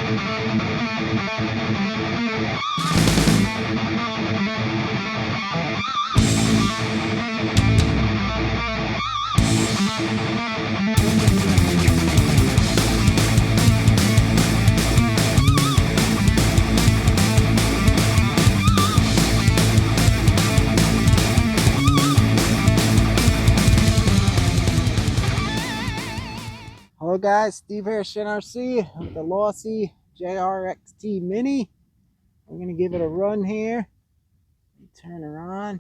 Hello guys, Steve here, JRXT with the Losi JRXT Mini. We're going to give it a run here. Turn her on.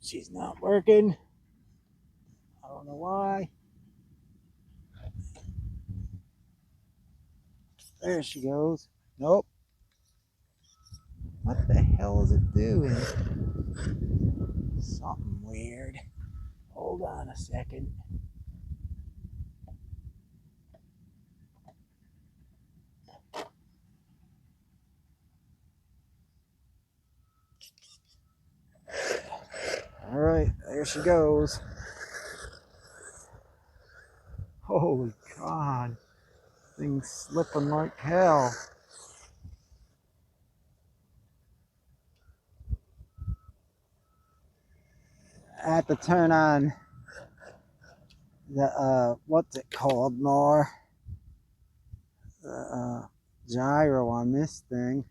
She's not working. I don't know why. There she goes. Nope. What the hell is it doing? Something weird. Hold on a second. Alright, there she goes. Holy God. Thing's slipping like hell. I have to turn on the, what's it called, more? The gyro on this thing.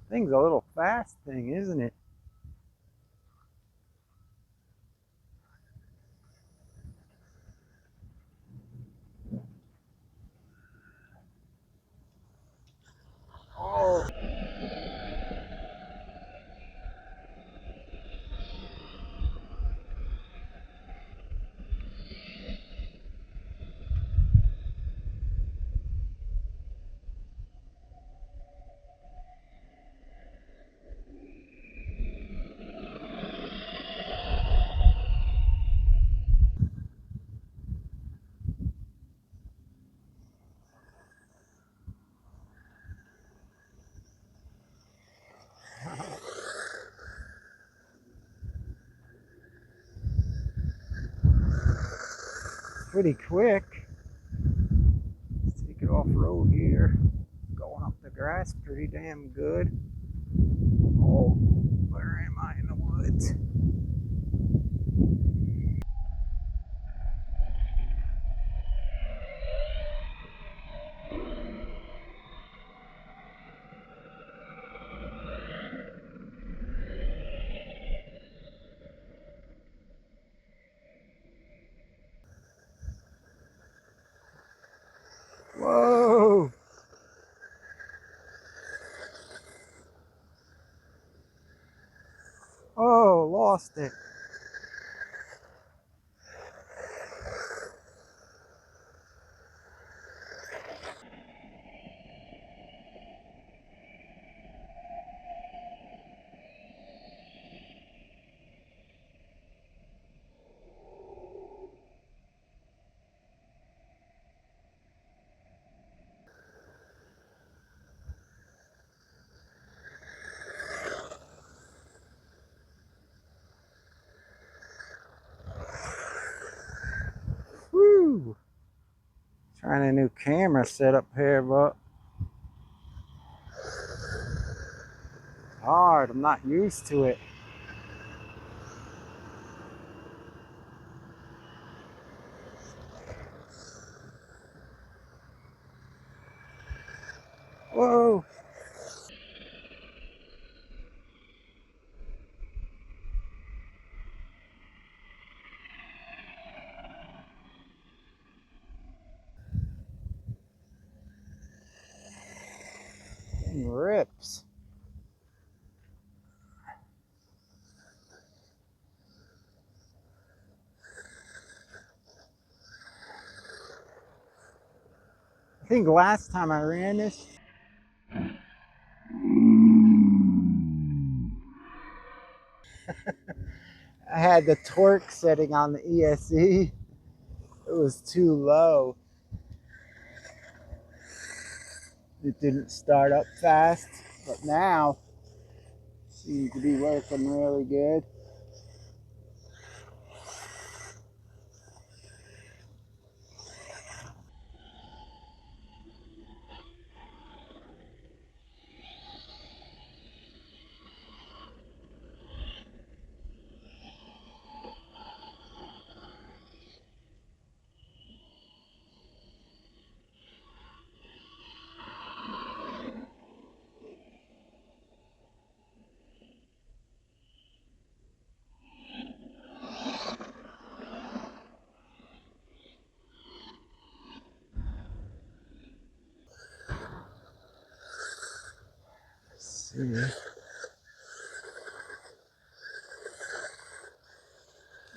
Thing's a little fast thing, isn't it? Oh. Pretty quick. Let's take it off road here. Going up the grass pretty damn good. Oh, where am I in the woods? Whoa! Oh, lost it. Woo! Trying a new camera setup here, but hard. I'm not used to it. Whoa! Thing rips. I think last time I ran this, I had the torque setting on the ESC. It was too low. It didn't start up fast, but now it seems to be working really good. Let's see.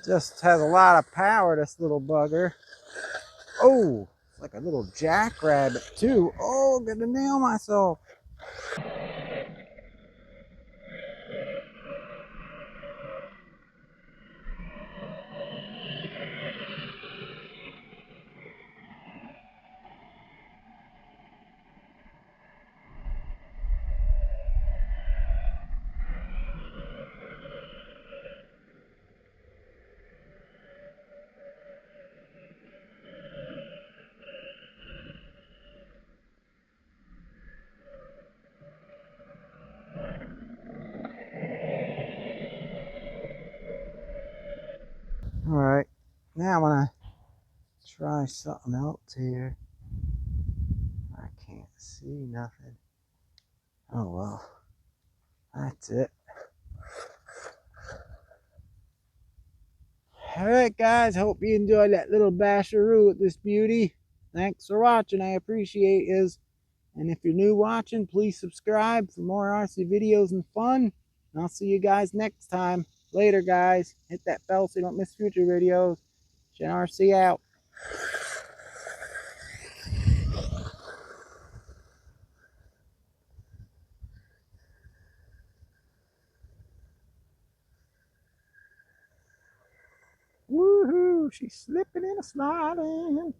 Just has a lot of power, this little bugger. Oh, it's like a little jackrabbit too. Oh, I'm gonna nail myself. All right, now I'm gonna try something else here. I can't see nothing. Oh well, that's it. All right, guys, hope you enjoyed that little basharoo with this beauty. Thanks for watching. I appreciate it. And if you're new watching, please subscribe for more RC videos and fun. And I'll see you guys next time. Later, guys. Hit that bell so you don't miss future videos. jrx out. Woohoo! She's slipping and sliding.